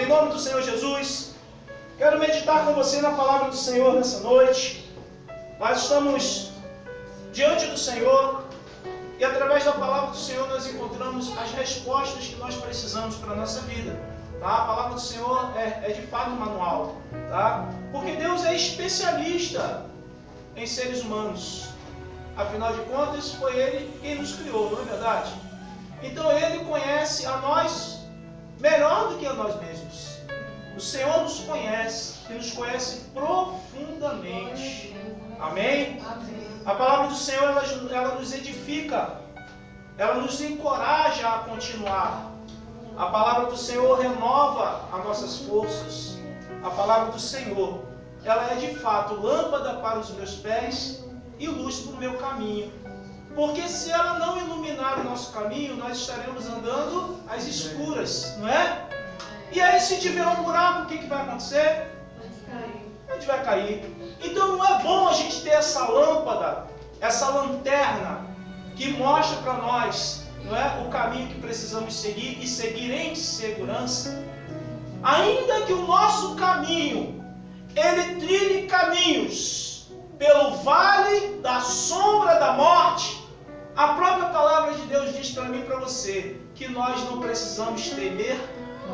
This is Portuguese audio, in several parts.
Em nome do Senhor Jesus, quero meditar com você na palavra do Senhor nessa noite. Nós estamos diante do Senhor e através da palavra do Senhor nós encontramos as respostas que nós precisamos para a nossa vida. Tá? A palavra do Senhor é de fato um manual. Tá? Porque Deus é especialista em seres humanos. Afinal de contas, foi Ele quem nos criou, não é verdade? Então Ele conhece a nós melhor do que a nós mesmos. O Senhor nos conhece e nos conhece profundamente. Amém? A palavra do Senhor ela nos edifica, ela nos encoraja a continuar. A palavra do Senhor renova as nossas forças. A palavra do Senhor, ela é de fato lâmpada para os meus pés e luz para o meu caminho. Porque se ela não iluminar o nosso caminho, nós estaremos andando às escuras, não é? E aí se tiver um buraco, o que vai acontecer? A gente vai cair. Então não é bom a gente ter essa lâmpada, essa lanterna, que mostra para nós, não é, o caminho que precisamos seguir e seguir em segurança. Ainda que o nosso caminho, ele trilhe caminhos pelo vale da sombra da morte, a própria palavra de Deus diz para mim e para você que nós não precisamos temer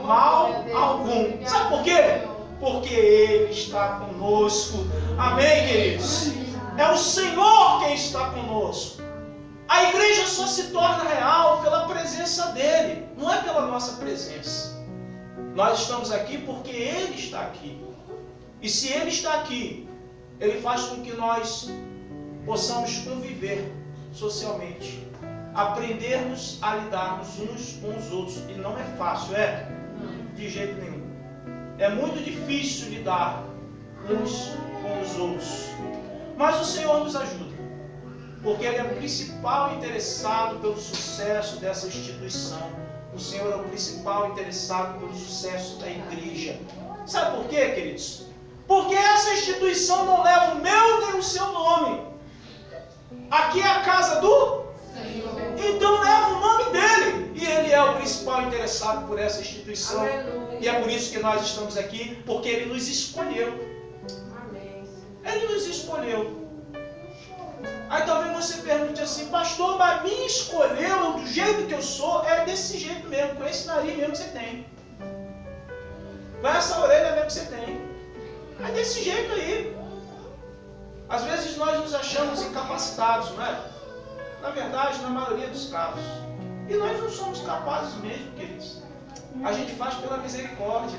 mal algum. Sabe por quê? Porque Ele está conosco. Amém, queridos? É o Senhor quem está conosco. A igreja só se torna real pela presença dEle, não é pela nossa presença. Nós estamos aqui porque Ele está aqui. E se Ele está aqui, Ele faz com que nós possamos conviver socialmente, aprendermos a lidarmos uns com os outros. E não é fácil, de jeito nenhum. É muito difícil lidar uns com os outros. Mas o Senhor nos ajuda, porque Ele é o principal interessado pelo sucesso dessa instituição. O Senhor é o principal interessado pelo sucesso da igreja. Sabe por quê, queridos? Porque essa instituição não leva o meu nem o seu nome. Aqui é a casa do Senhor. Então leva o nome dele. E Ele é o principal interessado por essa instituição. Aleluia. E é por isso que nós estamos aqui, porque Ele nos escolheu. Amém. Ele nos escolheu. Aí talvez você pergunte assim: pastor, mas me escolheu do jeito que eu sou? É desse jeito mesmo, com esse nariz mesmo que você tem, com essa orelha mesmo que você tem. É desse jeito aí. Às vezes nós nos achamos incapacitados, não é? Na verdade, na maioria dos casos. E nós não somos capazes mesmo, queridos. A gente faz pela misericórdia.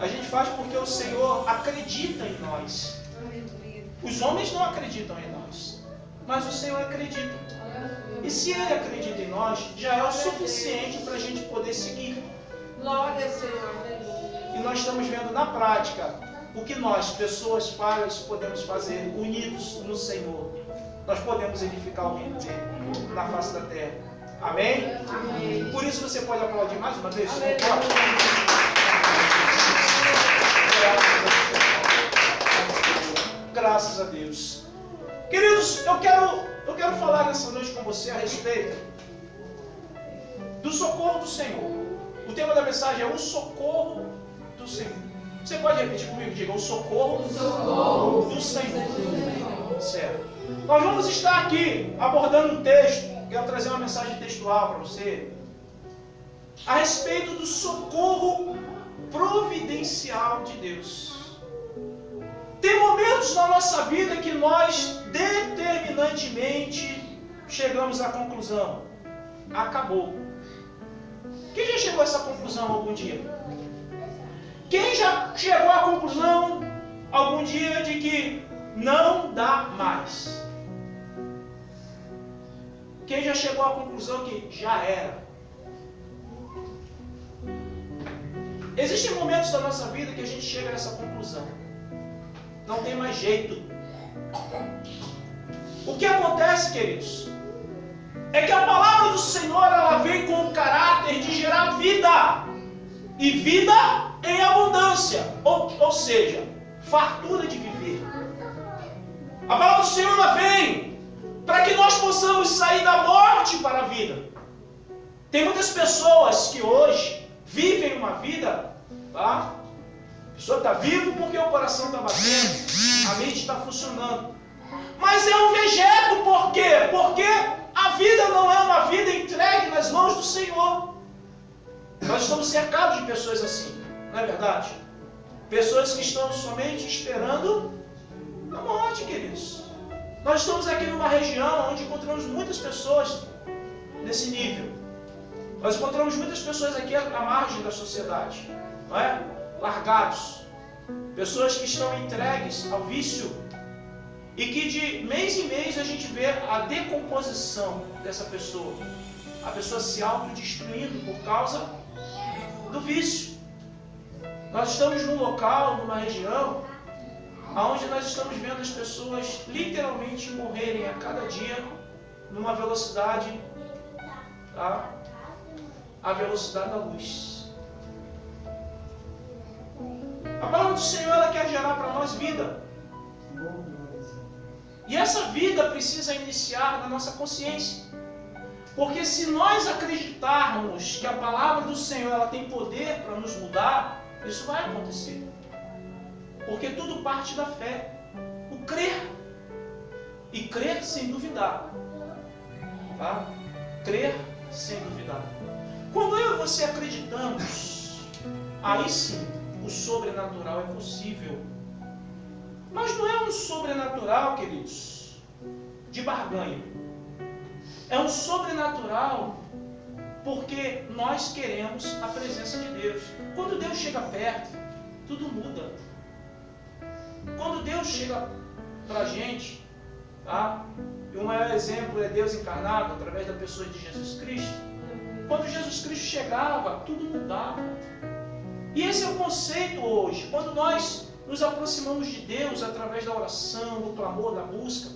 A gente faz porque o Senhor acredita em nós. Os homens não acreditam em nós, mas o Senhor acredita. E se Ele acredita em nós, já é o suficiente para a gente poder seguir. Glória ao Senhor. E nós estamos vendo na prática o que nós, pessoas falhas, podemos fazer unidos no Senhor. Nós podemos edificar o reino dele na face da terra. Amém? Amém. Por isso você pode aplaudir mais uma vez? Amém. Graças a Deus. Queridos, eu quero falar nessa noite com você a respeito do socorro do Senhor. O tema da mensagem é o socorro do Senhor. Você pode repetir comigo? Diga: o socorro do Senhor. Certo. Nós vamos estar aqui abordando um texto. Quero trazer uma mensagem textual para você a respeito do socorro providencial de Deus. Tem momentos na nossa vida que nós determinantemente chegamos à conclusão: acabou. Quem já chegou a essa conclusão algum dia? Quem já chegou à conclusão algum dia de que não dá mais? Quem já chegou à conclusão que já era? Existem momentos da nossa vida que a gente chega a essa conclusão. Não tem mais jeito. O que acontece, queridos, é que a palavra do Senhor ela vem com o caráter de gerar vida. E vida em abundância, ou seja, fartura de viver. A palavra do Senhor ela vem para que nós possamos sair da morte para a vida. Tem muitas pessoas que hoje vivem uma vida Tá? A pessoa está viva porque o coração está batendo, a mente está funcionando. Mas é um vegeto, por quê? Porque a vida não é uma vida entregue nas mãos do Senhor. Nós estamos cercados de pessoas assim, não é verdade? Pessoas que estão somente esperando a morte, queridos. Nós estamos aqui numa região onde encontramos muitas pessoas nesse nível. Nós encontramos muitas pessoas aqui à margem da sociedade, não é? Largados. Pessoas que estão entregues ao vício e que de mês em mês a gente vê a decomposição dessa pessoa. A pessoa se autodestruindo por causa do vício. Nós estamos num local, numa região, onde nós estamos vendo as pessoas literalmente morrerem a cada dia numa velocidade, tá? A velocidade da luz. A palavra do Senhor, ela quer gerar para nós vida. E essa vida precisa iniciar na nossa consciência. Porque se nós acreditarmos que a palavra do Senhor ela tem poder para nos mudar, isso vai acontecer. Porque tudo parte da fé. O crer. E crer sem duvidar. Tá? Crer sem duvidar. Quando eu e você acreditamos, aí sim o sobrenatural é possível. Mas não é um sobrenatural, queridos, de barganha. É um sobrenatural porque nós queremos a presença de Deus. Quando Deus chega perto, tudo muda. Quando Deus chega para a gente, tá? E o maior exemplo é Deus encarnado através da pessoa de Jesus Cristo. Quando Jesus Cristo chegava, tudo mudava. E esse é o conceito hoje. Quando nós nos aproximamos de Deus através da oração, do clamor, da busca,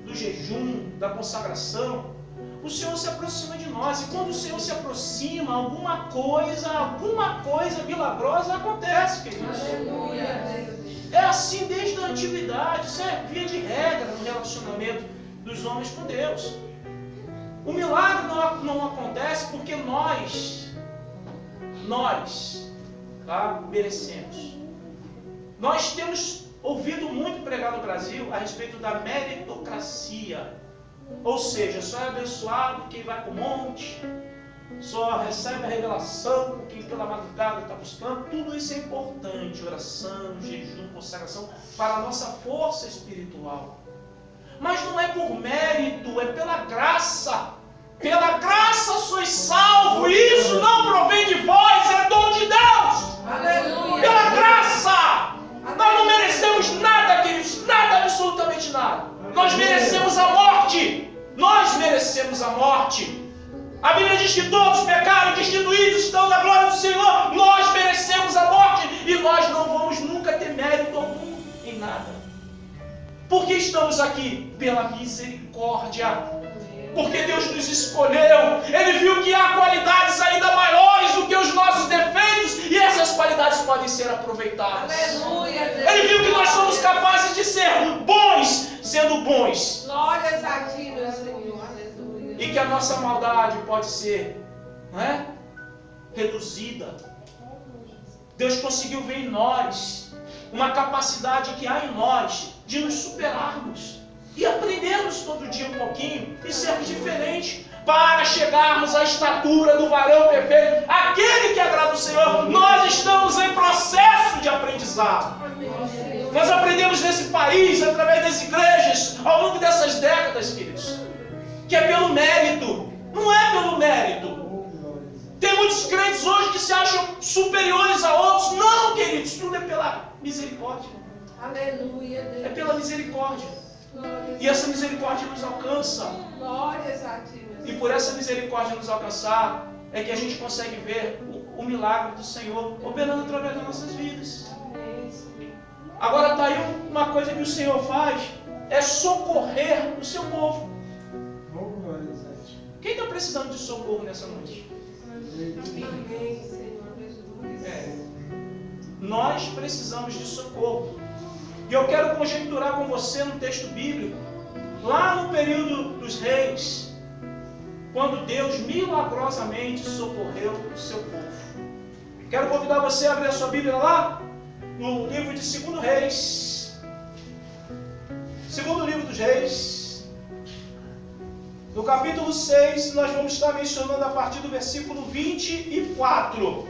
do jejum, da consagração, o Senhor se aproxima de nós. E quando o Senhor se aproxima, alguma coisa milagrosa acontece, queridos. Aleluia. É assim desde a antiguidade. Isso é via de regra no relacionamento dos homens com Deus. O milagre não acontece porque nós, tá, merecemos. Nós temos ouvido muito pregar no Brasil a respeito da meritocracia. Ou seja, só é abençoado quem vai para o monte, só recebe a revelação quem pela madrugada está buscando. Tudo isso é importante, oração, jejum, consagração, para a nossa força espiritual. Mas não é por mérito, é pela graça. Pela graça sois salvos, e isso não provém de vós, é dom de Deus. Aleluia. Pela graça. Nós não merecemos nada, queridos, nada, absolutamente nada. Nós merecemos a morte. Nós merecemos a morte. A Bíblia diz que todos pecaram, destituídos estão da glória do Senhor. Nós merecemos a morte e nós não vamos nunca ter mérito algum em nada. Por que estamos aqui? Pela misericórdia. Porque Deus nos escolheu. Ele viu que há qualidades ainda maiores do que os nossos defeitos e essas qualidades podem ser aproveitadas. Aleluia, Ele viu que nós somos capazes de ser bons, sendo bons. Glórias a Ti, meu Senhor. Aleluia. E que a nossa maldade pode ser, não é, reduzida. Deus conseguiu ver em nós uma capacidade que há em nós de nos superarmos. E aprendermos todo dia um pouquinho e sermos diferentes para chegarmos à estatura do varão perfeito, aquele que agrada o Senhor. Nós estamos em processo de aprendizado. Nós aprendemos nesse país, através das igrejas, ao longo dessas décadas, queridos, que é pelo mérito. Não é pelo mérito. Tem muitos crentes hoje que se acham superiores a outros. Não, queridos, tudo é pela misericórdia. Aleluia. É pela misericórdia. E essa misericórdia nos alcança. E por essa misericórdia nos alcançar, é que a gente consegue ver o milagre do Senhor operando através das nossas vidas. Agora está aí uma coisa que o Senhor faz, é socorrer o seu povo. Quem está precisando de socorro nessa noite? Nós precisamos de socorro. E eu quero conjecturar com você no texto bíblico, lá no período dos reis, quando Deus milagrosamente socorreu o seu povo. Quero convidar você a abrir a sua Bíblia lá, no livro de 2 Reis. Segundo livro dos Reis. No capítulo 6, nós vamos estar mencionando a partir do versículo 24.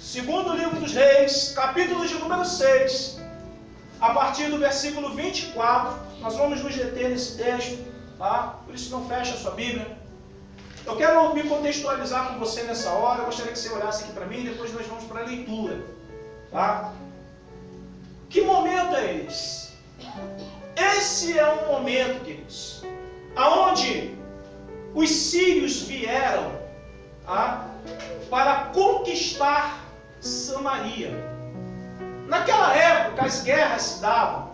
Segundo livro dos Reis, capítulo de número 6, a partir do versículo 24, nós vamos nos deter nesse texto, tá? Por isso não fecha a sua Bíblia. Eu quero me contextualizar com você nessa hora, eu gostaria que você olhasse aqui para mim, e depois nós vamos para a leitura, tá? Que momento é esse? Esse é um momento, queridos, aonde os sírios vieram, tá, para conquistar Samaria. Naquela época as guerras se davam,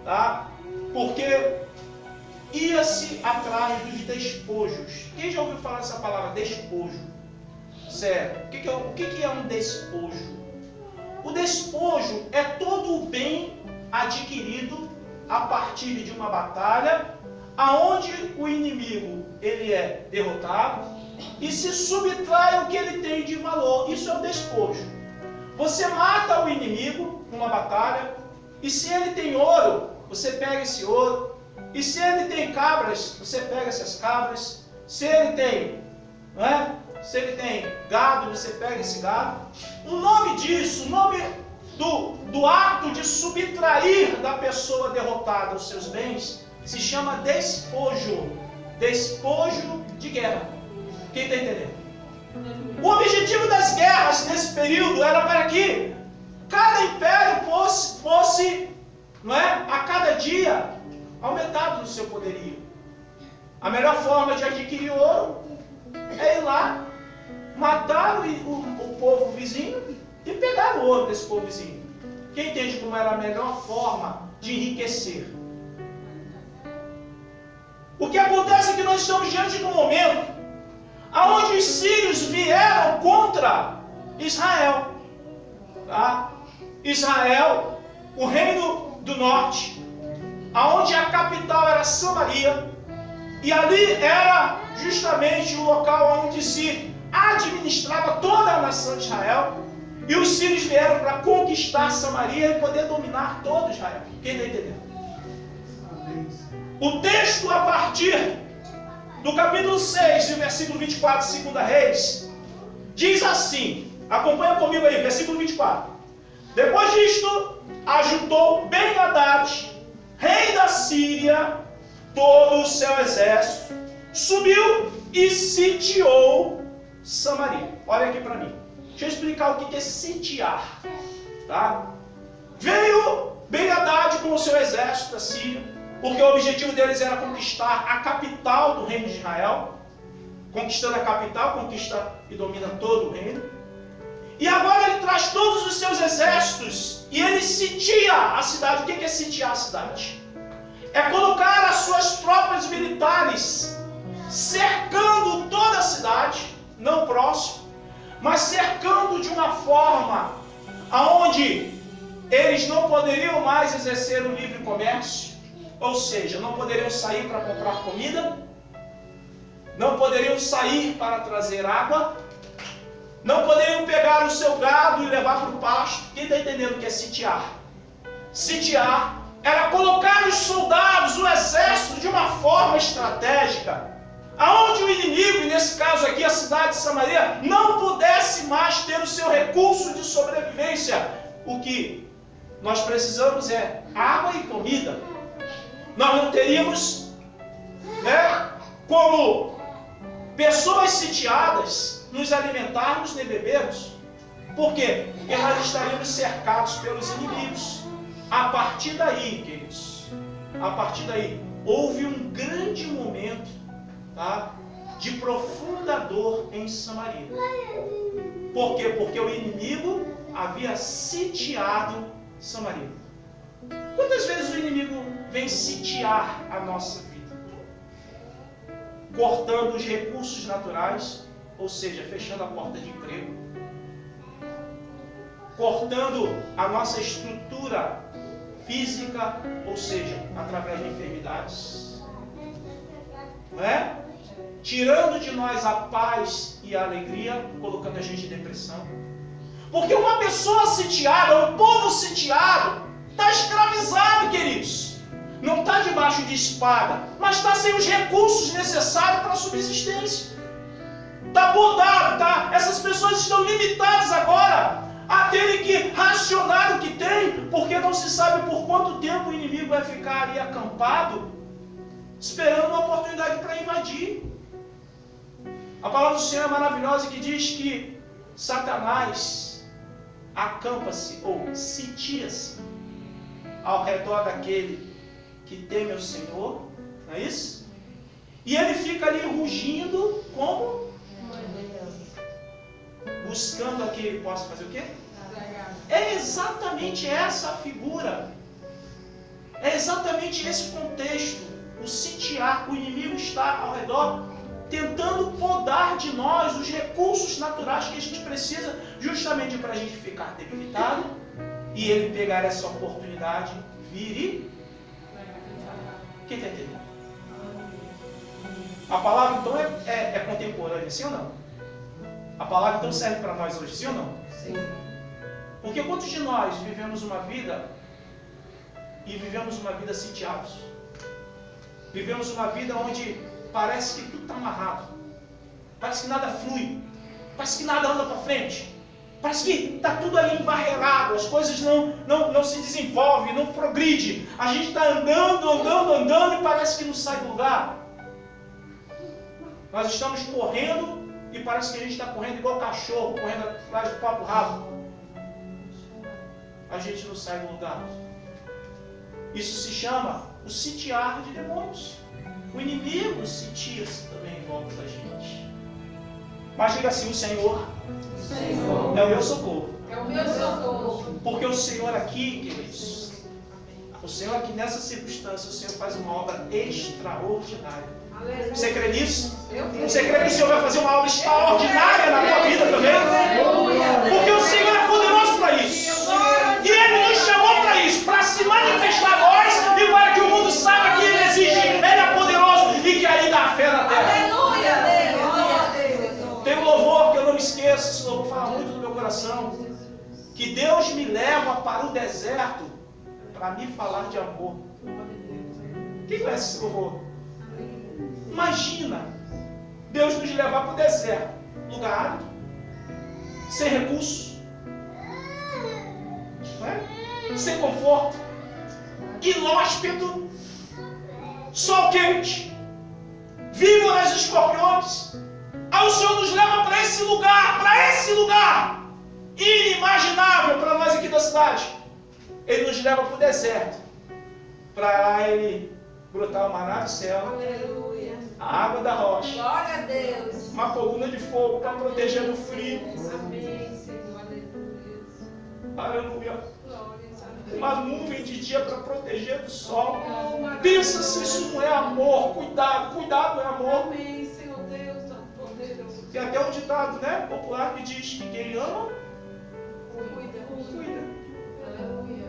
tá? Porque ia-se atrás dos despojos. Quem já ouviu falar dessa palavra despojo? Sério, o que é um despojo? O despojo é todo o bem adquirido a partir de uma batalha, aonde o inimigo ele é derrotado e se subtrai o que ele tem de valor. Isso é o despojo. Você mata o inimigo numa batalha, e se ele tem ouro, você pega esse ouro. E se ele tem cabras, você pega essas cabras. Se ele tem, não é? Se ele tem gado, você pega esse gado. O nome disso, o nome do ato de subtrair da pessoa derrotada os seus bens, se chama despojo. Despojo de guerra. Quem está entendendo? O objetivo das guerras nesse período era para que cada império fosse, não é, a cada dia aumentado no seu poderio. A melhor forma de adquirir ouro é ir lá, matar o povo vizinho e pegar o ouro desse povo vizinho. Quem entende como era a melhor forma de enriquecer? O que acontece é que nós estamos diante de um momento aonde os sírios vieram contra Israel. Tá? Israel, o reino do norte, aonde a capital era Samaria, e ali era justamente o local onde se administrava toda a nação de Israel, e os sírios vieram para conquistar Samaria e poder dominar todo Israel. Quem está entendendo? O texto a partir do capítulo 6, do versículo 24, 2 Reis, diz assim, acompanha comigo aí, versículo 24. Depois disto, ajuntou Ben-Hadad, rei da Síria, todo o seu exército, subiu e sitiou Samaria. Olha aqui para mim. Deixa eu explicar o que é sitiar. Tá? Veio Ben-Hadad com o seu exército da Síria, porque o objetivo deles era conquistar a capital do reino de Israel. Conquistando a capital, conquista e domina todo o reino. E agora ele traz todos os seus exércitos e ele sitia a cidade. O que é sitiar a cidade? É colocar as suas tropas militares cercando toda a cidade, não próximo, mas cercando de uma forma aonde eles não poderiam mais exercer o livre comércio. Ou seja, não poderiam sair para comprar comida, não poderiam sair para trazer água, não poderiam pegar o seu gado e levar para o pasto. Quem está entendendo o que é sitiar? Sitiar era colocar os soldados, o exército, de uma forma estratégica, aonde o inimigo, e nesse caso aqui a cidade de Samaria, não pudesse mais ter o seu recurso de sobrevivência. O que nós precisamos é água e comida. Nós não teríamos, né, como pessoas sitiadas, nos alimentarmos nem bebermos. Por quê? Porque nós estaríamos cercados pelos inimigos. A partir daí, queridos, a partir daí, houve um grande momento, tá, de profunda dor em Samaria. Por quê? Porque o inimigo havia sitiado Samaria. Quantas vezes o inimigo vem sitiar a nossa vida? Cortando os recursos naturais, ou seja, fechando a porta de emprego, cortando a nossa estrutura física, ou seja, através de enfermidades, não é? tirando de nós a paz e a alegria, colocando a gente em depressão. Porque uma pessoa sitiada, um povo sitiado, está escravizado, queridos. Não está debaixo de espada, mas está sem os recursos necessários para a subsistência. Está podado, tá? Essas pessoas estão limitadas agora a terem que racionar o que tem, porque não se sabe por quanto tempo o inimigo vai ficar ali acampado, esperando uma oportunidade para invadir. A palavra do Senhor é maravilhosa que diz que Satanás acampa-se ou sitia-se ao redor daquele que teme ao Senhor, não é isso? E ele fica ali rugindo como? Buscando a que ele possa fazer o quê? É exatamente essa a figura. É exatamente esse contexto. O sitiar, o inimigo está ao redor, tentando podar de nós os recursos naturais que a gente precisa, justamente para a gente ficar debilitado, e ele pegar essa oportunidade, vir e... Quem está entendendo? A palavra então é contemporânea, sim ou não? A palavra então serve para nós hoje, sim ou não? Sim. Porque quantos de nós vivemos uma vida e vivemos uma vida sitiados? Vivemos uma vida onde parece que tudo está amarrado. Parece que nada flui. Parece que nada anda para frente. Parece que está tudo ali embarreirado. As coisas não se desenvolvem, não progride. A gente está andando e parece que não sai do lugar. Nós estamos correndo e parece que a gente está correndo igual cachorro, correndo atrás do próprio rabo. A gente não sai do lugar. Isso se chama o sitiar de demônios. O inimigo sitia-se também em volta da gente. Mas diga assim: o Senhor é o meu socorro. É o meu socorro. Porque o Senhor aqui, queridos, o Senhor aqui nessa circunstância, o Senhor faz uma obra extraordinária. Você crê nisso? Você crê que o Senhor vai fazer uma obra extraordinária na tua vida também? Porque o Senhor é poderoso para isso. E Ele nos chamou para isso, para se manifestar a nós e para que o mundo saiba que Ele existe, Ele é poderoso e que ainda há fé na terra. Tem um louvor que eu não me esqueço, esse louvor fala muito do meu coração, que Deus me leva para o deserto para me falar de amor. Quem conhece esse louvor? Imagina Deus nos levar para o deserto, lugar árido, sem recursos, sem conforto, inóspito, sol quente, víboras e escorpiões. Aí o Senhor nos leva para esse lugar inimaginável para nós aqui da cidade. Ele nos leva para o deserto, para lá Ele brotar o maná do céu. Aleluia. A água da rocha. Glória a Deus. Uma coluna de fogo para proteger do frio. Amém, Senhor. Aleluia. Aleluia. Glória a Deus. Uma nuvem de dia para proteger do sol. Pensa se isso não é amor. Cuidado é amor. Amém, Senhor Deus, tão poderoso. Tem até um ditado, né, popular que diz que quem ama, Cuida. Aleluia.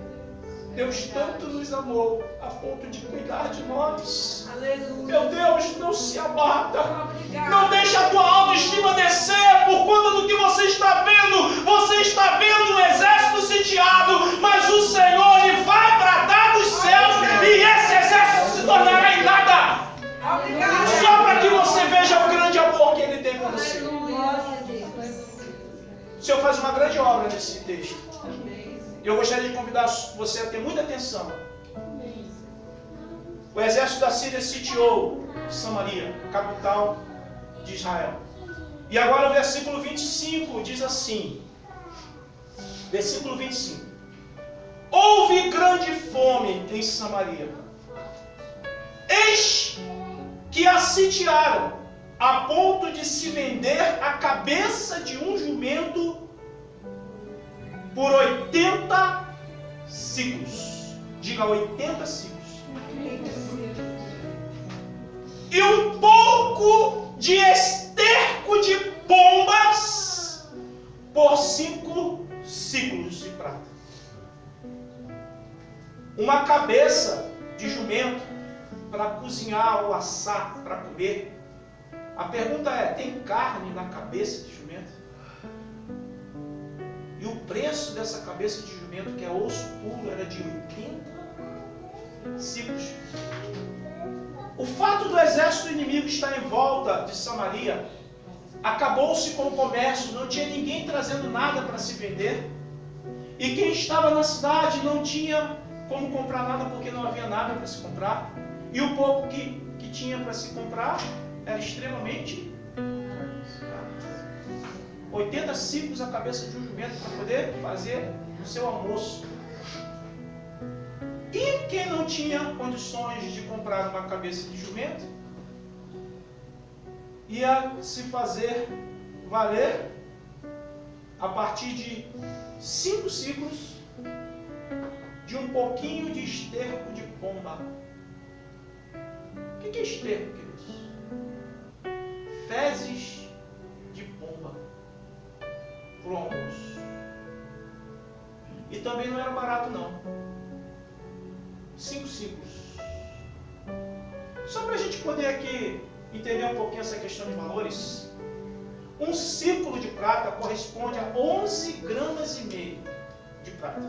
Deus tanto nos amou a ponto de cuidar de nós. Aleluia. Meu Deus, não se abata. Obrigado. Não deixe a tua autoestima descer por conta do que você está vendo. Você está vendo um exército sitiado, mas o Senhor Ele vai bradar dos céus e esse exército se tornará em nada. Obrigado. Só para que você veja o grande amor que Ele tem por você. Aleluia. O Senhor faz uma grande obra nesse texto. Amém. Eu gostaria de convidar você a ter muita atenção. O exército da Síria sitiou Samaria, capital de Israel. E agora o versículo 25 diz assim. Versículo 25. Houve grande fome em Samaria. Eis que a sitiaram, a ponto de se vender a cabeça de um jumento por 80 ciclos. Diga 80 ciclos. E um pouco de esterco de pombas por 5 ciclos de prata. Uma cabeça de jumento para cozinhar ou assar, para comer, A pergunta é, tem carne na cabeça de jumento? E o preço dessa cabeça de jumento, que é osso puro, era de 80 ciclos. O fato do exército inimigo estar em volta de Samaria, acabou-se com o comércio, não tinha ninguém trazendo nada para se vender. E quem estava na cidade não tinha como comprar nada, porque não havia nada para se comprar. E o pouco que tinha para se comprar era extremamente caro. 80 ciclos a cabeça de um jumento para poder fazer o seu almoço. E quem não tinha condições de comprar uma cabeça de jumento, ia se fazer valer a partir de 5 ciclos de um pouquinho de esterco de pomba. O que é esterco, queridos? Fezes de pomba para o almoço. E também não era barato, não. 5 ciclos. Só para a gente poder aqui entender um pouquinho essa questão de valores. Um ciclo de prata corresponde a 11 gramas e meio de prata.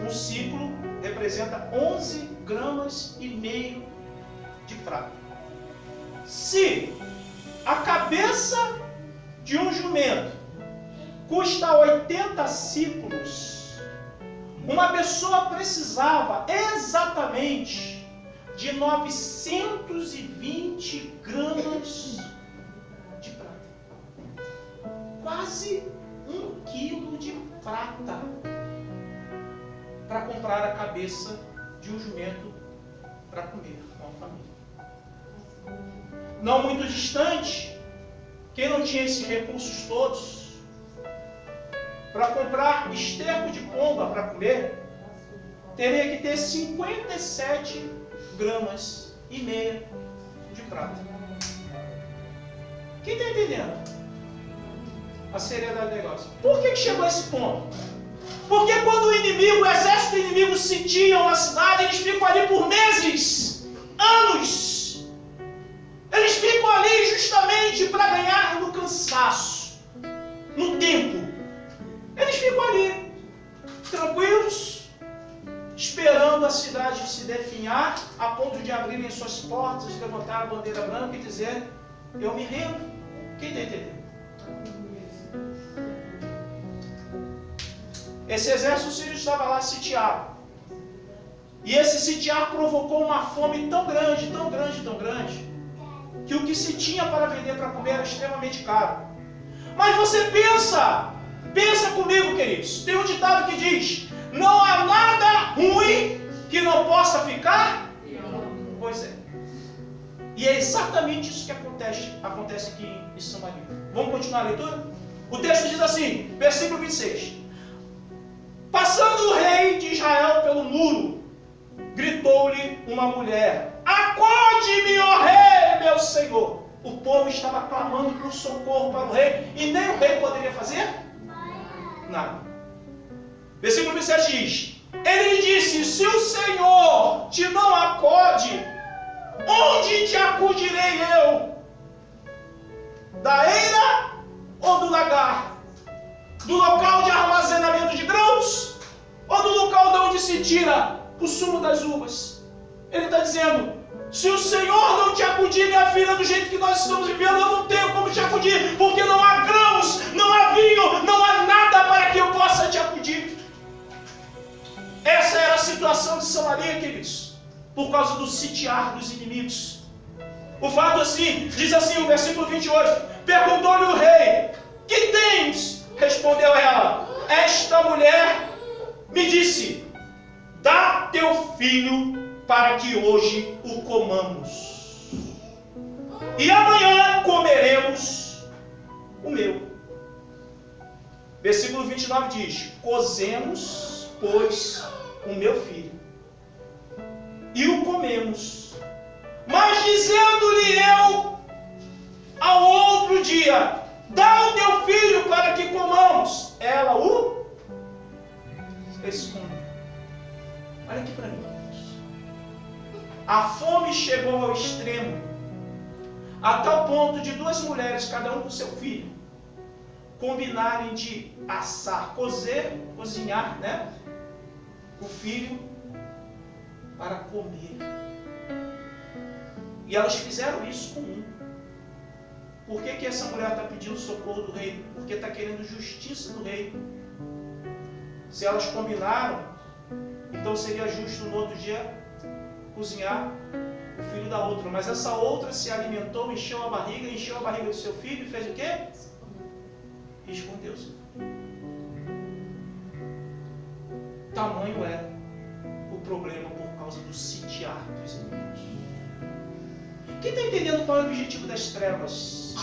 Um ciclo representa 11 gramas e meio de prata. Se a cabeça de um jumento custa 80 ciclos, uma pessoa precisava exatamente de 920 gramas de prata. Quase 1 quilo de prata para comprar a cabeça de um jumento para comer com a família. Não muito distante, quem não tinha esses recursos todos, para comprar esterco de pomba para comer, teria que ter 57 gramas e meia de prata. Quem está entendendo a seriedade do negócio? Por que chegou a esse ponto? Porque quando o exército inimigo sitiam a cidade, eles ficam ali por meses, anos. Eles ficam ali justamente para ganhar no cansaço, no tempo. Eles ficam ali, tranquilos, esperando a cidade se definhar, a ponto de abrirem suas portas, levantar a bandeira branca e dizer, eu me rendo. Quem está entendendo? Esse exército sírio estava lá sitiado. E esse sitiar provocou uma fome tão grande, tão grande, tão grande, que o que se tinha para vender para comer era extremamente caro. Mas você pensa comigo, queridos, tem um ditado que diz, não há nada ruim que não possa ficar? Pois é. E é exatamente isso que acontece aqui em Samaria. Vamos continuar a leitura? O texto diz assim, versículo 26. Passando o rei de Israel pelo muro, gritou-lhe uma mulher, acode-me, ó rei, meu senhor. O povo estava clamando por socorro para o rei, e nem o rei poderia fazer nada. Versículo 27 diz, ele lhe disse, se o Senhor te não acode, onde te acudirei eu? Da eira ou do lagar? Do local de armazenamento de grãos? Ou do local de onde se tira o sumo das uvas? Ele está dizendo, se o Senhor não te acudir, minha filha, do jeito que nós estamos vivendo, eu não tenho como te acudir, porque não há grãos, não há vinho, não há nada para que eu possa te acudir. Essa era a situação de Samaria, queridos, por causa do sitiar dos inimigos. O fato assim, diz assim o versículo 28, perguntou-lhe o rei, que tens? Respondeu ela, esta mulher me disse, dá teu filho para que hoje o comamos, e amanhã comeremos o meu. Versículo 29 diz, cozemos, pois, o meu filho, e o comemos. Mas dizendo-lhe eu ao outro dia, dá o teu filho para que comamos, ela o esconde. Olha aqui para mim. A fome chegou ao extremo. A tal ponto de duas mulheres, cada um com seu filho, combinarem de assar, cozinhar, né? O filho para comer. E elas fizeram isso com um. Por que essa mulher está pedindo socorro do rei? Porque está querendo justiça do rei. Se elas combinaram, então seria justo no outro dia cozinhar o filho da outra. Mas essa outra se alimentou, encheu a barriga do seu filho e fez o quê? E escondeu-se. Tamanho é o problema por causa do sitiar dos inimigos. Quem está entendendo qual é o objetivo das trevas?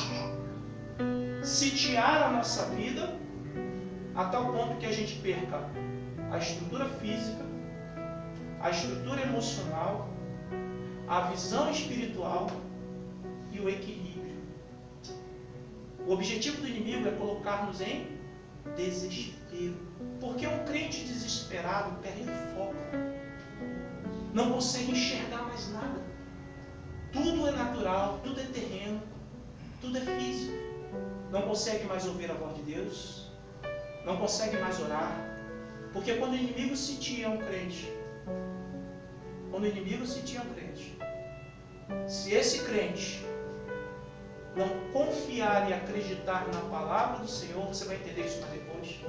Sitiar a nossa vida a tal ponto que a gente perca a estrutura física, a estrutura emocional, a visão espiritual e o equilíbrio. O objetivo do inimigo é colocar-nos em desespero. Porque um crente desesperado perde o foco. Não consegue enxergar mais nada. Tudo é natural, tudo é terreno, tudo é físico. Não consegue mais ouvir a voz de Deus. Não consegue mais orar. Porque quando o inimigo sitia um crente, se esse crente não confiar e acreditar na palavra do Senhor, você vai entender isso mais depois,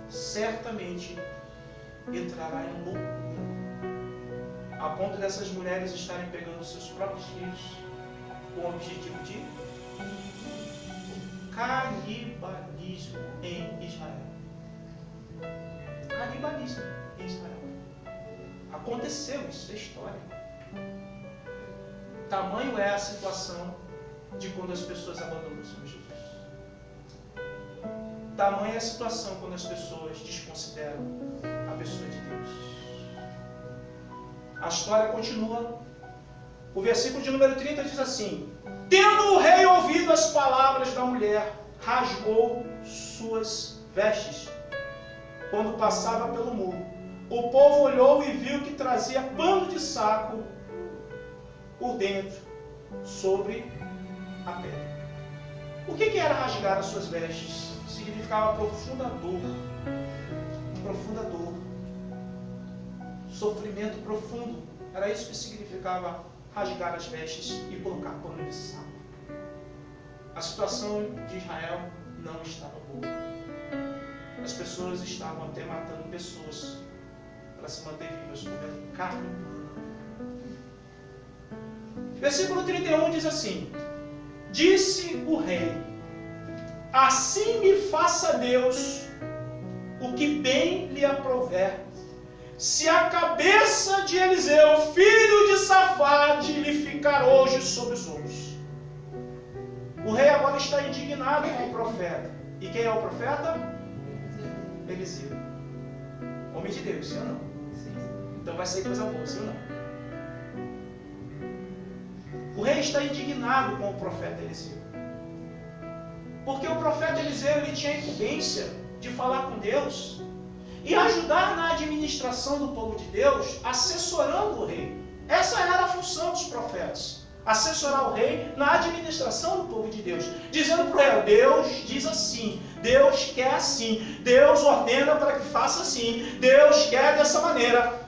certamente entrará em loucura. A ponto dessas mulheres estarem pegando seus próprios filhos com o objetivo de canibalismo em Israel. Canibalismo em Israel. Aconteceu, isso é história. Tamanho é a situação de quando as pessoas abandonam o Senhor Jesus. Tamanha é a situação quando as pessoas desconsideram a pessoa de Deus. A história continua. O versículo de número 30 diz assim: tendo o rei ouvido as palavras da mulher, rasgou suas vestes quando passava pelo muro. O povo olhou e viu que trazia pano de saco por dentro, sobre a pele. O que era rasgar as suas vestes? Significava profunda dor. Profunda dor. Sofrimento profundo. Era isso que significava rasgar as vestes e colocar pano de saco. A situação de Israel não estava boa. As pessoas estavam até matando pessoas para se manter vivas, comendo carne humana. Versículo 31 diz assim: disse o rei: assim me faça Deus o que bem lhe aprouver, se a cabeça de Eliseu, filho de Safate, lhe ficar hoje sobre os ombros. O rei agora está indignado com o profeta. E quem é o profeta? Eliseu. Homem de Deus, sim ou não? Sim. Então vai sair coisa boa, sim ou não? O rei está indignado com o profeta Eliseu. Porque o profeta Eliseu ele tinha a incumbência de falar com Deus e ajudar na administração do povo de Deus, assessorando o rei. Essa era a função dos profetas. Assessorar o rei na administração do povo de Deus. Dizendo para o rei: Deus diz assim, Deus quer assim, Deus ordena para que faça assim, Deus quer dessa maneira.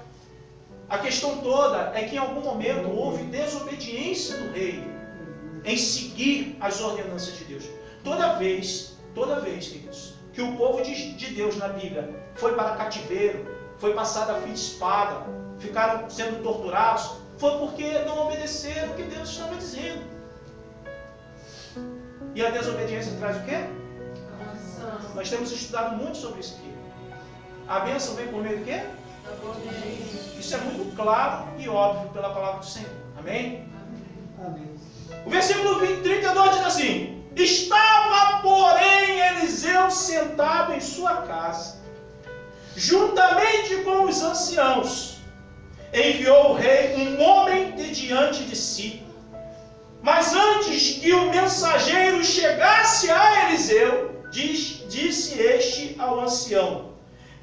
A questão toda é que em algum momento houve desobediência do rei em seguir as ordenanças de Deus. Toda vez, queridos, que o povo de Deus na Bíblia foi para cativeiro, foi passado a fio de espada, ficaram sendo torturados, foi porque não obedeceram o que Deus estava dizendo. E a desobediência traz o quê? Nós temos estudado muito sobre isso aqui. A bênção vem por meio do quê? Isso é muito claro e óbvio pela palavra do Senhor. Amém? Amém. O versículo 32 diz assim: estava, porém, Eliseu sentado em sua casa, juntamente com os anciãos. Enviou o rei um homem de diante de si. Mas antes que o mensageiro chegasse a Eliseu, disse este ao ancião: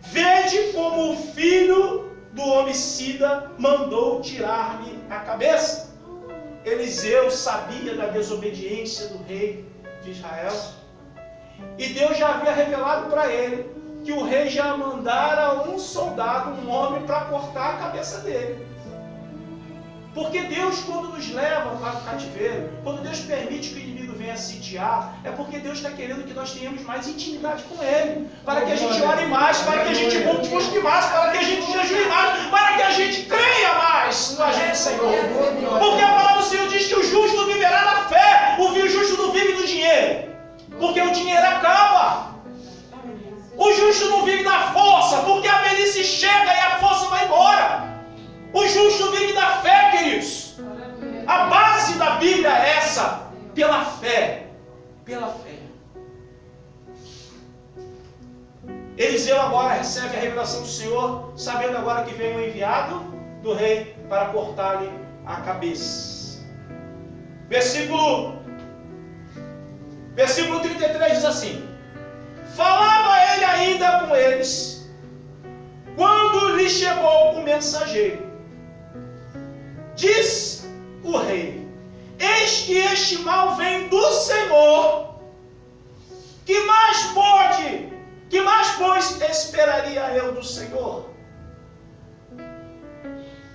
vede como o filho do homicida mandou tirar-lhe a cabeça. Eliseu sabia da desobediência do rei de Israel. E Deus já havia revelado para ele que o rei já mandara um soldado, um homem, para cortar a cabeça dele. Porque Deus, quando nos leva para o cativeiro, quando Deus permite que o inimigo venha sitiar, é porque Deus está querendo que nós tenhamos mais intimidade com Ele, para que a gente ore mais, para que a gente busque mais, para que a gente jejue mais, para que a gente creia mais no agente Senhor. Porque a palavra do Senhor diz que o justo viverá na fé, o justo não vive do dinheiro, porque o dinheiro acaba. O justo não vive da força, porque a velhice chega e a força vai embora. O justo vive da fé, queridos. A base da Bíblia é essa, pela fé. Pela fé. Eliseu agora recebe a revelação do Senhor, sabendo agora que vem o enviado do rei para cortar-lhe a cabeça. Versículo 33 diz assim: falava ele ainda com eles, quando lhe chegou o mensageiro. Diz o rei: eis que este mal vem do Senhor. Que mais, pois, esperaria eu do Senhor?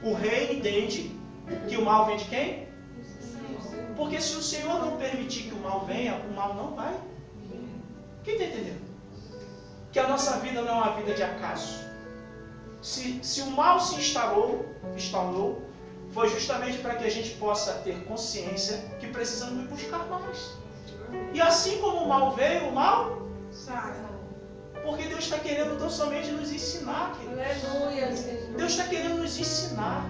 O rei entende que o mal vem de quem? Porque se o Senhor não permitir que o mal venha, o mal não vai. Quem está entendendo? Que a nossa vida não é uma vida de acaso. Se o mal se instalou, foi justamente para que a gente possa ter consciência que precisamos nos buscar mais. E assim como o mal veio, o mal sai. Porque Deus está querendo tão somente nos ensinar. Aleluia, Deus está querendo nos ensinar.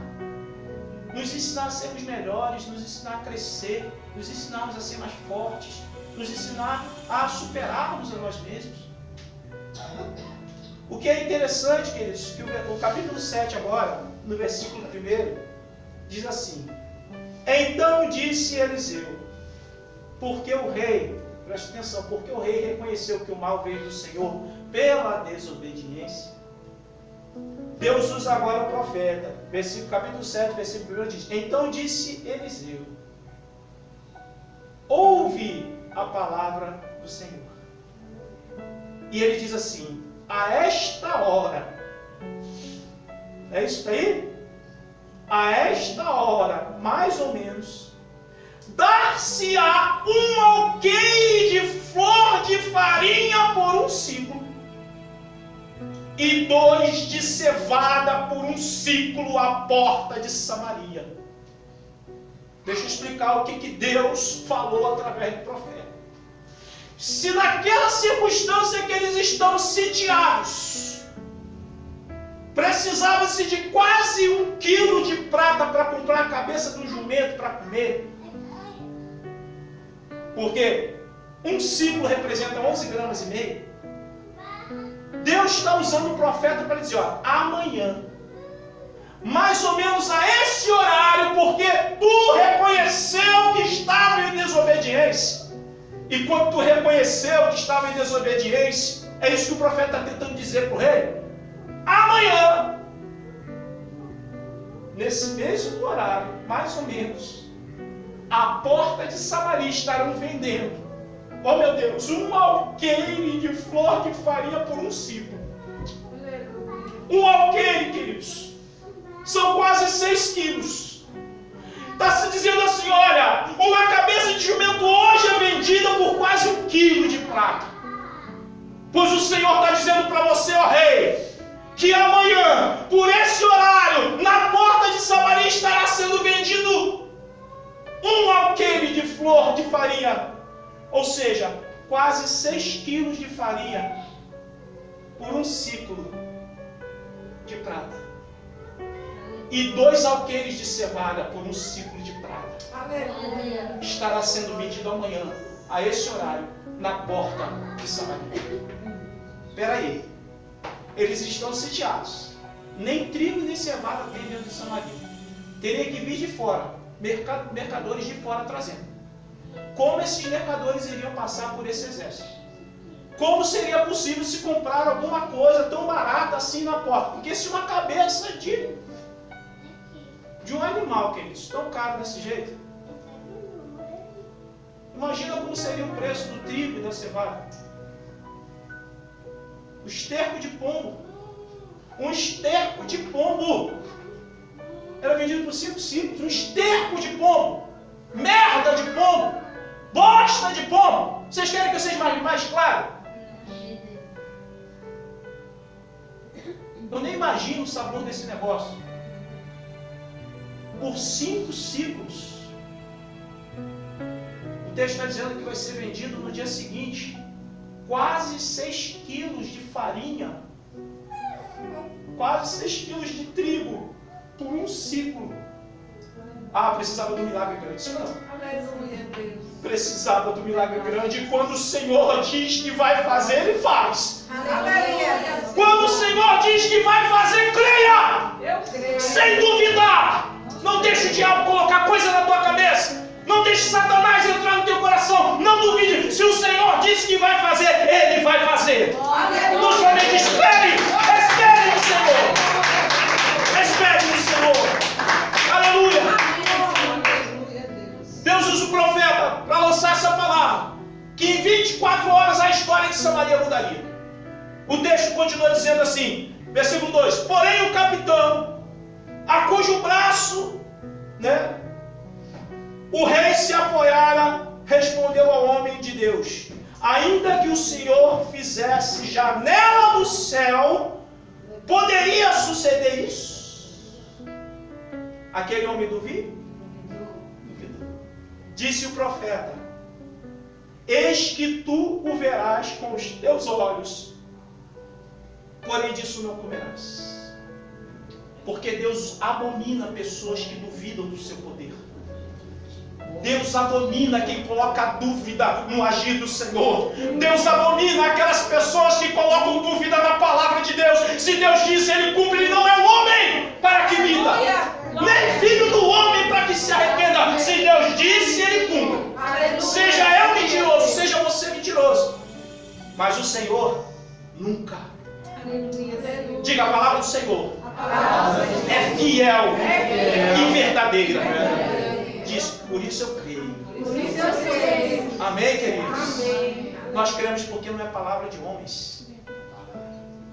Nos ensinar a sermos melhores, nos ensinar a crescer, nos ensinarmos a ser mais fortes, nos ensinar a superarmos a nós mesmos. O que é interessante, queridos, que o capítulo 7 agora, no versículo 1, diz assim: então disse Eliseu, porque o rei, preste atenção, porque o rei reconheceu que o mal veio do Senhor pela desobediência, Deus usa agora o profeta. Capítulo 7, versículo 1 diz: então disse Eliseu, ouve a palavra do Senhor. E ele diz assim: a esta hora, é isso aí? A esta hora, mais ou menos, dar-se-á um alqueire de flor de farinha por um ciclo, e 2 de cevada por um ciclo à porta de Samaria. Deixa eu explicar o que Deus falou através do profeta. Se naquela circunstância que eles estão sitiados, precisava-se de quase 1 quilo de prata para comprar a cabeça do jumento para comer, porque um ciclo representa 11,5 gramas. Deus está usando o profeta para dizer: ó, amanhã, mais ou menos a esse horário, porque tu reconheceu que estava em desobediência. E quando tu reconheceu que estava em desobediência, é isso que o profeta está tentando dizer para o rei. Amanhã, nesse mesmo horário, mais ou menos, a porta de Samaria estarão vendendo, oh meu Deus, um alqueire de flor de farinha por um ciclo. Um alqueire, queridos, são quase 6 quilos. Está se dizendo assim: olha, uma cabeça de jumento hoje é vendida por quase 1 quilo de prata. Pois o Senhor está dizendo para você, ó rei, que amanhã, por esse horário, na porta de Samaria estará sendo vendido um alqueire de flor de farinha, ou seja, quase 6 quilos de farinha por um ciclo de prata, e 2 alqueires de cevada por um ciclo de prata. Aleluia. Estará sendo vendido amanhã, a esse horário, na porta de Samaria. Espera aí, eles estão sitiados, nem trigo nem cevada tem dentro de Samaria, teria que vir de fora, mercadores de fora trazendo. Como esses mercadores iriam passar por esse exército? Como seria possível se comprar alguma coisa tão barata assim na porta? Porque se uma cabeça de um animal, queridos, tão caro desse jeito, Imagina como seria o preço do trigo e da cevada. O esterco de pombo. Um esterco de pombo. Era vendido por 5 ciclos. Um esterco de pombo. Merda de pombo. Bosta de pombo. Vocês querem que eu seja mais claro? Eu nem imagino o sabor desse negócio. Por 5 ciclos. O texto está dizendo que vai ser vendido no dia seguinte. Quase 6 quilos de farinha. Quase 6 quilos de trigo. Por um ciclo. Ah, precisava do milagre grande. Isso não. Aleluia, Deus. Precisava do milagre grande. E quando o Senhor diz que vai fazer, Ele faz. Aleluia. Quando o Senhor diz que vai fazer, creia! Eu creio. Sem duvidar! Não deixe o diabo colocar coisa na tua cabeça. Não deixe Satanás entrar no teu coração. Não duvide. Se o Senhor disse que vai fazer, Ele vai fazer. Aleluia. Não somente espere. Espere no Senhor. Espere no Senhor. Aleluia. Aleluia, Deus. Deus usa o profeta para lançar essa palavra. Que em 24 horas a história de Samaria mudaria. O texto continua dizendo assim. Versículo 2. Porém o capitão, a cujo braço, o rei se apoiara, respondeu ao homem de Deus: ainda que o Senhor fizesse janela no céu, poderia suceder isso? Aquele homem duvidou? Disse o profeta: eis que tu o verás com os teus olhos, porém disso não comerás. Porque Deus abomina pessoas que duvidam do seu poder. Deus abomina quem coloca dúvida no agir do Senhor. Deus abomina aquelas pessoas que colocam dúvida na palavra de Deus. Se Deus disse, Ele cumpre. Ele não é um homem para que minta, nem filho do homem para que se arrependa. Se Deus disse, Ele cumpre. Seja eu mentiroso, seja você mentiroso, mas o Senhor nunca. Diga a palavra do Senhor. É fiel e verdadeira. Diz, por isso eu creio. Amém, queridos? Amém. Nós cremos porque não é palavra de homens.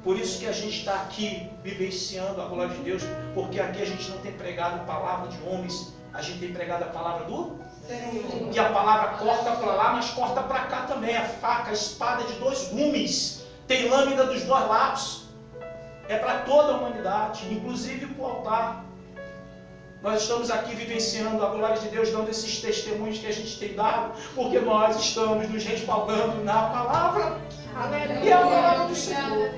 Por isso que a gente está aqui vivenciando a glória de Deus, porque aqui a gente não tem pregado palavra de homens, a gente tem pregado a palavra do Senhor. E a palavra corta para lá, mas corta para cá também. A faca, a espada de 2 gumes, tem lâmina dos 2 lados. É para toda a humanidade, inclusive para o altar. Nós estamos aqui vivenciando a glória de Deus, dando esses testemunhos que a gente tem dado, porque nós estamos nos respaldando na palavra. E é a palavra do Senhor.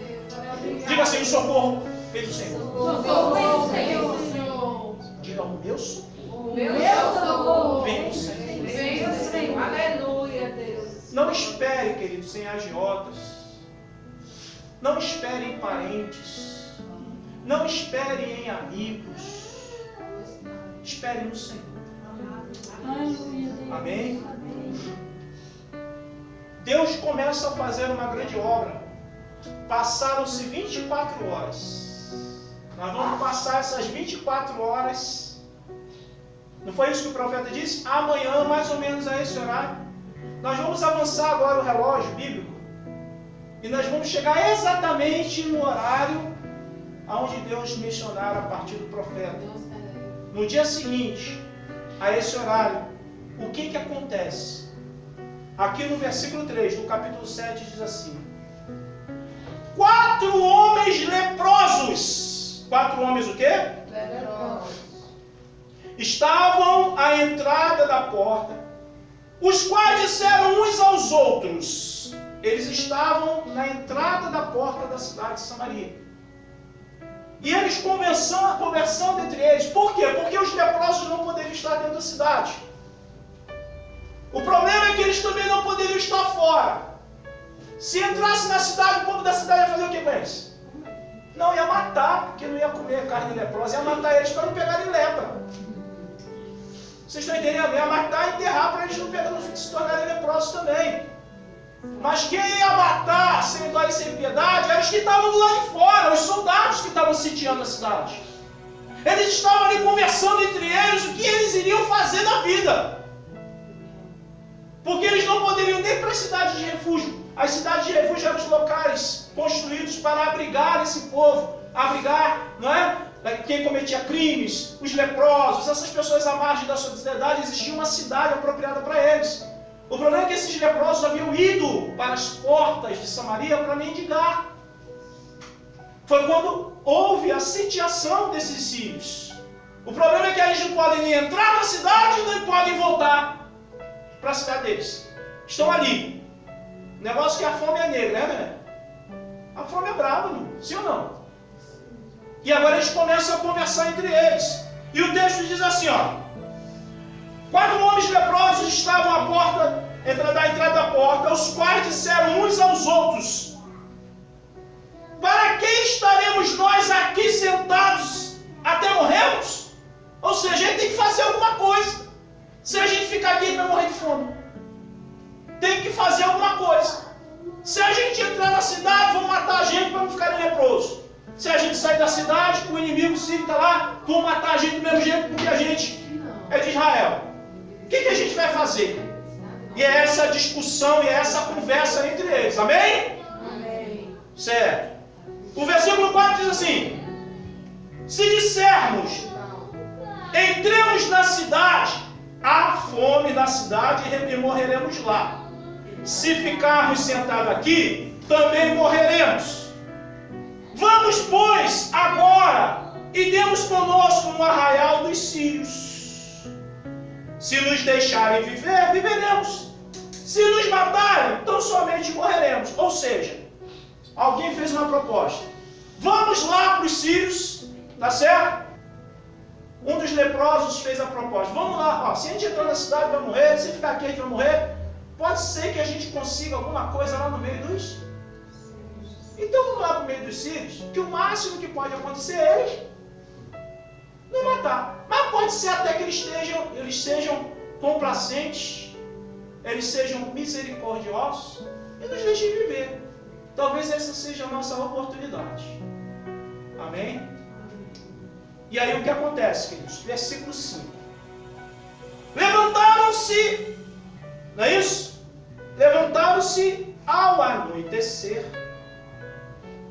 Diga assim, o socorro vem do Senhor. Socorro vem do Senhor. Diga, o meu socorro O meu socorro vem do Senhor. vem do Senhor. Aleluia, Deus. Não espere, queridos, em agiotas. Não espere em parentes. Não espere em amigos. Espere no Senhor. Amém? Deus começa a fazer uma grande obra. Passaram-se 24 horas. Nós vamos passar essas 24 horas. Não foi isso que o profeta disse? Amanhã, mais ou menos a esse horário. Nós vamos avançar agora o relógio bíblico. E nós vamos chegar exatamente no horário aonde Deus mencionara a partir do profeta. No dia seguinte, a esse horário, o que acontece? Aqui no versículo 3 do capítulo 7 diz assim: 4 homens leprosos. 4 homens o quê? Leprosos. Estavam à entrada da porta, os quais disseram uns aos outros. Eles estavam na entrada da porta da cidade de Samaria. E eles conversando entre eles. Por quê? Porque os leprosos não poderiam estar dentro da cidade. O problema é que eles também não poderiam estar fora. Se entrasse na cidade, o povo da cidade ia fazer o que com eles? Não, ia matar, porque não ia comer carne leprosa. Ia matar eles para não pegarem lepra. Vocês estão entendendo? Ia matar e enterrar para eles não se tornarem leprosos também. Mas quem ia matar sem dó e sem piedade eram os que estavam do lado de fora, os soldados que estavam sitiando a cidade. Eles estavam ali conversando entre eles o que eles iriam fazer na vida. Porque eles não poderiam nem para a cidade de refúgio. As cidades de refúgio eram os locais construídos para abrigar esse povo, abrigar, não é? Quem cometia crimes, os leprosos, essas pessoas à margem da sociedade, existia uma cidade apropriada para eles. O problema é que esses leprosos haviam ido para as portas de Samaria para mendigar. Foi quando houve a sitiação desses sírios. O problema é que eles não podem nem entrar na cidade e nem podem voltar para a cidade deles. Estão ali. O negócio que a fome é negra, né? A fome é brava, não? Sim ou não? E agora eles começam a conversar entre eles. E o texto diz assim, ó. 4 homens leprosos estavam à porta, da entrada da porta, os quais disseram uns aos outros: para que estaremos nós aqui sentados até morrermos? Ou seja, a gente tem que fazer alguma coisa. Se a gente ficar aqui, a gente vai morrer de fome. Tem que fazer alguma coisa. Se a gente entrar na cidade, vão matar a gente para não ficarem leprosos. Se a gente sair da cidade, o inimigo sírio está lá, vão matar a gente do mesmo jeito, porque a gente é de Israel. O que a gente vai fazer? E é essa discussão e é essa conversa entre eles. Amém? Amém. Certo. O versículo 4 diz assim: se dissermos, entremos na cidade, há fome na cidade e morreremos lá. Se ficarmos sentados aqui, também morreremos. Vamos, pois, agora e demos conosco no arraial dos sírios. Se nos deixarem viver, viveremos. Se nos matarem, então somente morreremos. Ou seja, alguém fez uma proposta. Vamos lá para os sírios, tá certo? Um dos leprosos fez a proposta. Vamos lá, ó, se a gente entrar na cidade vai morrer, se ficar aqui a gente vai morrer. Pode ser que a gente consiga alguma coisa lá no meio dos... Então vamos lá para o meio dos sírios, que o máximo que pode acontecer é eles não matar. Mas pode ser até que eles sejam complacentes, eles sejam misericordiosos e nos deixem viver. Talvez essa seja a nossa oportunidade. Amém? E aí o que acontece, queridos? Versículo 5. Levantaram-se, não é isso? Levantaram-se ao anoitecer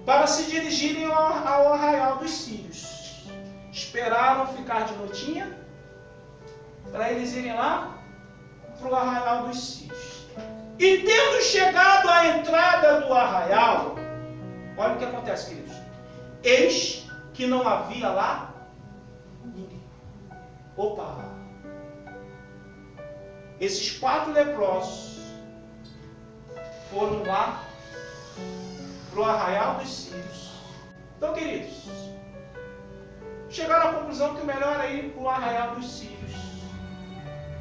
para se dirigirem ao arraial dos sírios. Esperaram ficar de noitinha para eles irem lá para o arraial dos sírios. E tendo chegado à entrada do arraial, olha o que acontece, queridos. Eis que não havia lá ninguém. Opa! Esses 4 leprosos foram lá para o arraial dos sírios. Então, queridos, chegaram à conclusão que o melhor é ir para o arraial dos sírios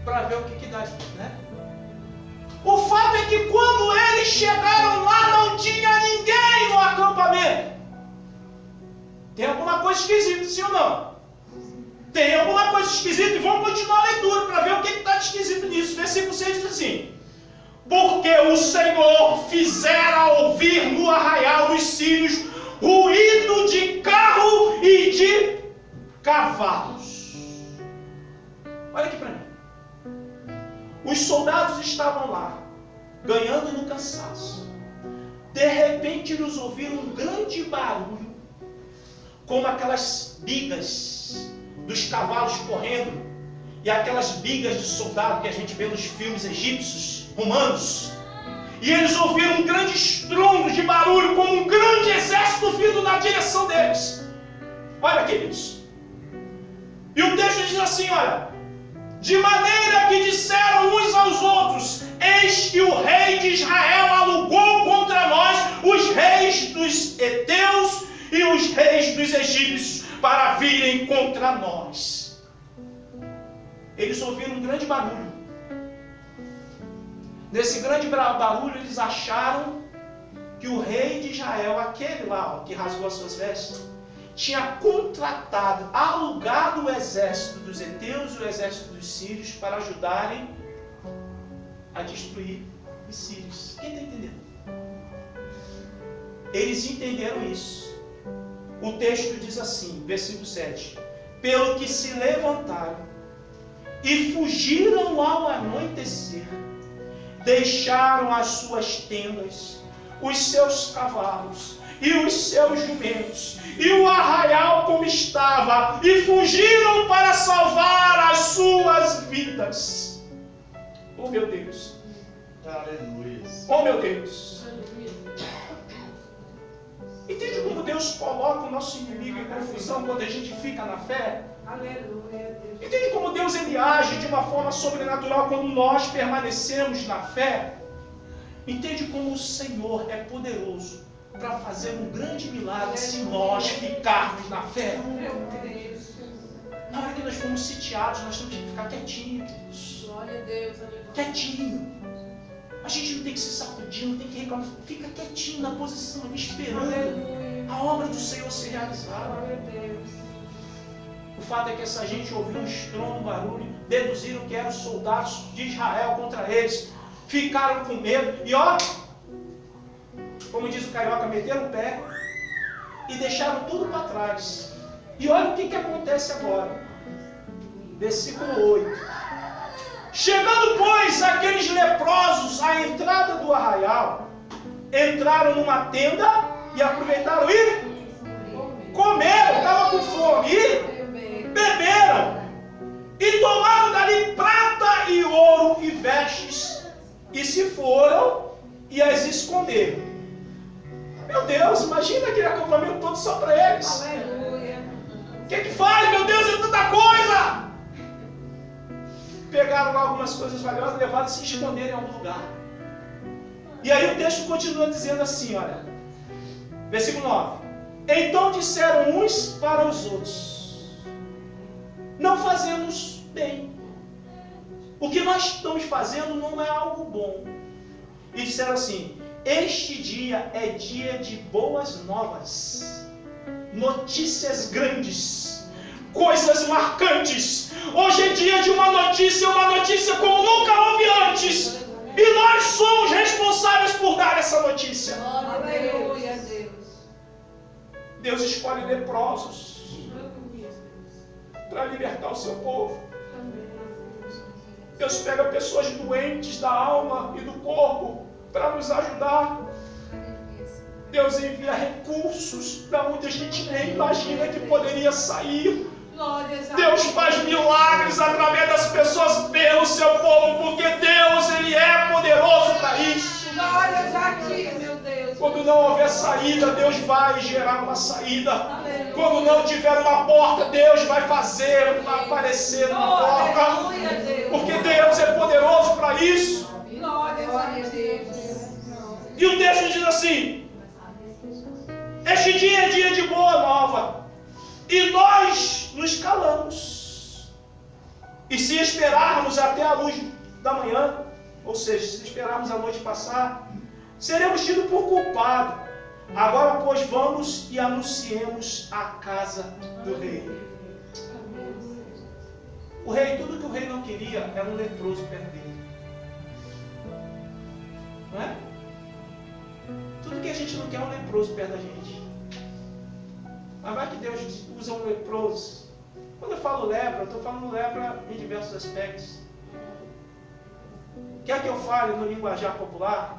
para ver o que dá, né? O fato é que quando eles chegaram lá, não tinha ninguém no acampamento. Tem alguma coisa esquisita, sim ou não? Tem alguma coisa esquisita, e vamos continuar a leitura para ver o que está de esquisito nisso. Versículo 6 diz assim: porque o Senhor fizera ouvir no arraial dos sírios ruído de carro e de cavalos. Olha aqui para mim. Os soldados estavam lá, ganhando no cansaço. De repente eles ouviram um grande barulho, como aquelas bigas dos cavalos correndo, e aquelas bigas de soldado que a gente vê nos filmes egípcios, romanos. E eles ouviram um grande estrondo de barulho, como um grande exército vindo na direção deles. Olha, queridos. E o texto diz assim, olha: de maneira que disseram uns aos outros: eis que o rei de Israel alugou contra nós os reis dos heteus e os reis dos egípcios para virem contra nós. Eles ouviram um grande barulho. Nesse grande barulho eles acharam que o rei de Israel, aquele lá que rasgou as suas vestes, tinha contratado, alugado o exército dos heteus e o exército dos sírios para ajudarem a destruir os sírios. Quem está entendendo? Eles entenderam isso. O texto diz assim, versículo 7: pelo que se levantaram e fugiram ao anoitecer, deixaram as suas tendas, os seus cavalos e os seus jumentos, e o arraial como estava, e fugiram para salvar as suas vidas. Oh meu Deus! Aleluia! Oh meu Deus! Entende como Deus coloca o nosso inimigo em confusão quando a gente fica na fé? Aleluia, Deus. Entende como Deus ele age de uma forma sobrenatural quando nós permanecemos na fé? Entende como o Senhor é poderoso para fazer um grande milagre se nós ficarmos na fé? Meu Deus. Na hora que nós fomos sitiados, nós temos que ficar quietinhos. Glória a Deus, aleluia. Quietinho. A gente não tem que se sacudir, não tem que reclamar. Fica quietinho na posição ali, esperando Aleluia. a obra do Senhor ser realizada. Glória a Deus. O fato é que essa gente ouviu um estrondo, um barulho, deduziram que eram soldados de Israel contra eles, ficaram com medo e ó, como diz o carioca, meteram o pé e deixaram tudo para trás. E olha o que acontece agora. Versículo 8. Chegando, pois, aqueles leprosos à entrada do arraial, entraram numa tenda e aproveitaram e comeram, estavam com fome, e beberam, e tomaram dali prata e ouro e vestes, e se foram e as esconderam. Meu Deus, imagina aquele acampamento todo só para eles. Aleluia. O que faz? Meu Deus, é tanta coisa! Pegaram lá algumas coisas valiosas, levaram e se esconderam em algum lugar. E aí o texto continua dizendo assim, olha, versículo 9. Então disseram uns para os outros: não fazemos bem. O que nós estamos fazendo não é algo bom. E disseram assim: este dia é dia de boas novas, notícias grandes, coisas marcantes. Hoje é dia de uma notícia como nunca houve antes. E nós somos responsáveis por dar essa notícia. Aleluia, Deus. Deus escolhe leprosos para libertar o seu povo. Deus pega pessoas doentes da alma e do corpo para nos ajudar. Deus envia recursos da onde a gente nem imagina que poderia sair. Deus faz milagres através das pessoas pelo seu povo, porque Deus ele é poderoso para isso. Glórias a ti, meu Deus. Quando não houver saída, Deus vai gerar uma saída. Aleluia. Quando não tiver uma porta, Deus vai fazer aparecer uma porta. Aleluia, Deus. Porque Deus é poderoso para isso. Glórias a Deus. E o texto diz assim: este dia é dia de boa nova, e nós nos calamos. E se esperarmos até a luz da manhã, ou seja, se esperarmos a noite passar, seremos tidos por culpado. Agora, pois, vamos e anunciemos a casa do rei. O rei, tudo que o rei não queria era um leproso perto dele. Não é? Tudo que a gente não quer é um leproso perto da gente. Mas vai que Deus usa um leproso. Quando eu falo lepra, eu estou falando lepra em diversos aspectos. Quer que eu fale no linguajar popular?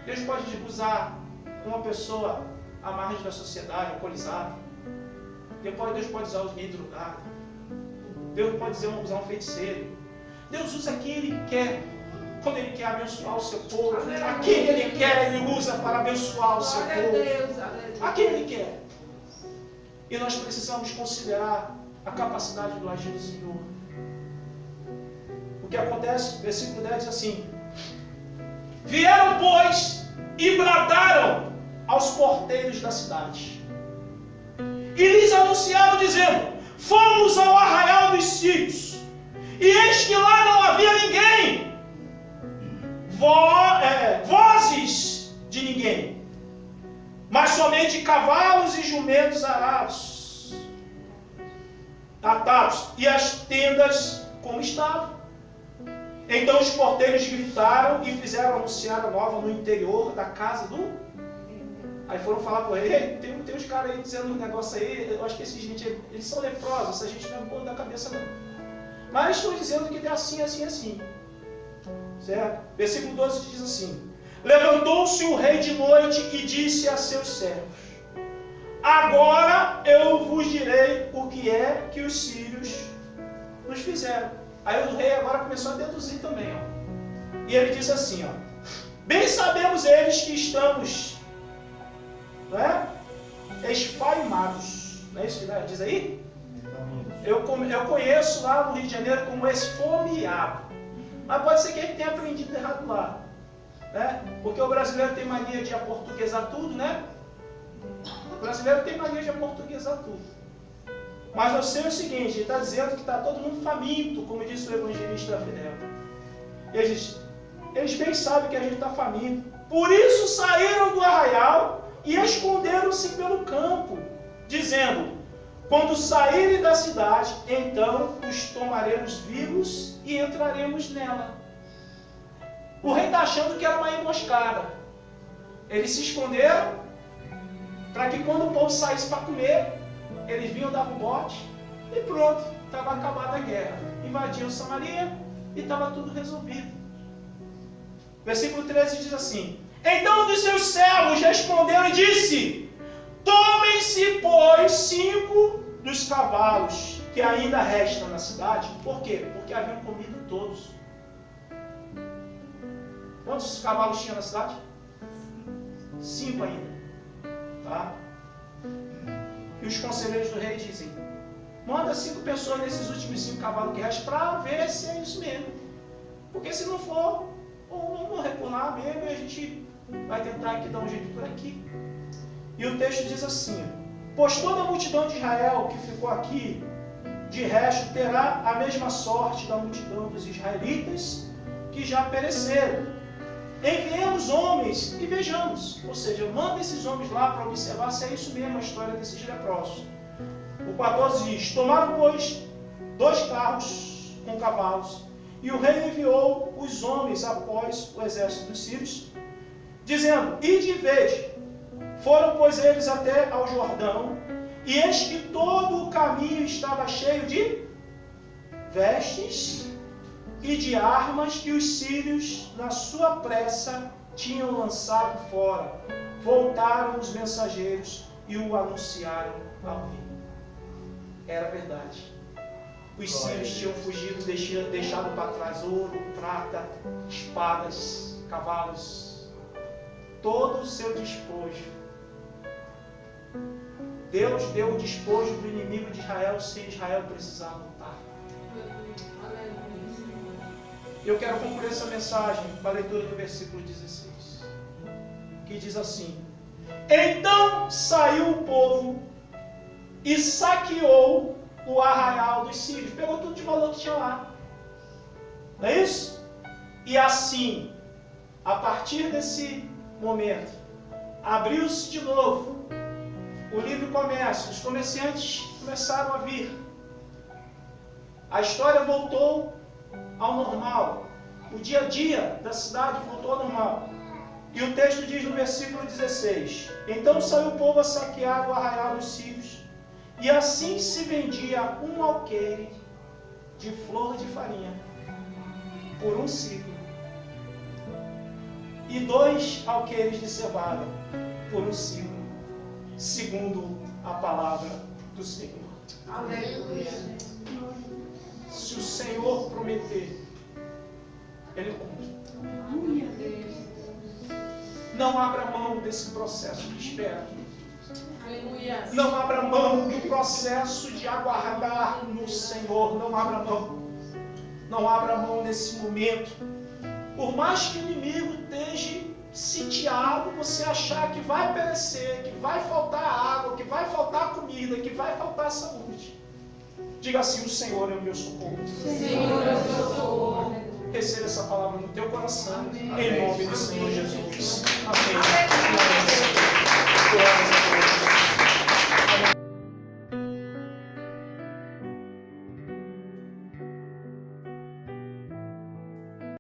Deus pode usar uma pessoa à margem da sociedade, alcoolizada. Depois Deus pode usar alguém drogado. Deus pode usar um feiticeiro. Deus usa quem Ele quer. Quando Ele quer abençoar o seu povo, a quem Ele quer, Ele usa para abençoar o seu povo. A quem Ele quer. E nós precisamos considerar a capacidade do agir do Senhor. O que acontece? Versículo 10 diz assim: vieram, pois, e bradaram aos porteiros da cidade, e lhes anunciaram, dizendo: fomos ao arraial dos sírios, e eis que lá não havia ninguém, vozes de ninguém, mas somente cavalos e jumentos arados, atados, e as tendas como estavam. Então os porteiros gritaram e fizeram anunciar a nova no interior da casa do... Aí foram falar com ele: tem uns caras aí dizendo um negócio aí, eu acho que essa gente, eles são leprosos, essa gente não é boa da cabeça não. Mas estou dizendo que é assim, assim, assim. Certo? Versículo 12 diz assim: levantou-se o rei de noite e disse a seus servos: agora eu vos direi o que é que os sírios nos fizeram. Aí o rei agora começou a deduzir também, ó. E ele disse assim, ó: bem sabemos eles que estamos, não é? Esfaimados. Não é isso que diz aí? Eu conheço lá no Rio de Janeiro como esfomeado. Mas pode ser que ele tenha aprendido errado lá, né? Porque o brasileiro tem mania de aportuguesar tudo, né? O brasileiro tem mania de aportuguesar tudo. Mas eu sei o seguinte, ele está dizendo que está todo mundo faminto, como disse o evangelista Fidel. Eles bem sabem que a gente está faminto. Por isso saíram do arraial e esconderam-se pelo campo, dizendo: quando saírem da cidade, então os tomaremos vivos e entraremos nela. O rei está achando que era uma emboscada. Eles se esconderam para que quando o povo saísse para comer, eles vinham dar um bote e pronto, estava acabada a guerra. Invadiam Samaria e estava tudo resolvido. Versículo 13 diz assim: então um dos seus servos respondeu e disse: tomem-se, pois, 5 dos cavalos que ainda restam na cidade. Por quê? Porque haviam comido todos. Quantos cavalos tinha na cidade? 5 ainda. Tá? E os conselheiros do rei dizem: manda 5 pessoas nesses últimos 5 cavalos que restam para ver se é isso mesmo. Porque se não for, vamos recuar mesmo e a gente vai tentar aqui dar um jeito por aqui. E o texto diz assim: pois toda a multidão de Israel que ficou aqui, de resto, terá a mesma sorte da multidão dos israelitas que já pereceram. Enviemos homens e vejamos. Ou seja, manda esses homens lá para observar se é isso mesmo a história desses leprosos. O 14 diz: tomaram, pois, 2 carros com cavalos, e o rei enviou os homens após o exército dos sírios, dizendo: ide e veja. Foram, pois, eles até ao Jordão, e eis que todo o caminho estava cheio de vestes e de armas que os sírios, na sua pressa, tinham lançado fora. Voltaram os mensageiros e o anunciaram ao rei. Era verdade. Os sírios tinham fugido, deixado para trás ouro, prata, espadas, cavalos, todo o seu despojo. Deus deu o despojo do inimigo de Israel sem Israel precisar lutar. Eu quero concluir essa mensagem com a leitura do versículo 16, que diz assim: então saiu o povo e saqueou o arraial dos sírios. Pegou tudo de valor que tinha lá. Não é isso? E assim, a partir desse momento, abriu-se de novo o livre comércio. Os comerciantes começaram a vir. A história voltou ao normal. O dia a dia da cidade voltou ao normal. E o texto diz no versículo 16: então saiu o povo a saquear o arraial dos sírios, e assim se vendia um alqueire de flor de farinha por 1 ciclo, e 2 alqueires de cevada por 1 ciclo, segundo a palavra do Senhor. Aleluia. Se o Senhor prometer, Ele cumpre. Não abra mão desse processo de espera. Aleluia. Não abra mão do processo de aguardar no Senhor. Não abra mão. Não abra mão nesse momento. Por mais que o inimigo esteja sitiado, você achar que vai perecer, que vai faltar água, que vai faltar comida, que vai faltar saúde, diga assim: o Senhor é o meu socorro. Senhor é o meu socorro. Receba essa palavra no teu coração. Em nome do Senhor Jesus. Amém. Aleluia.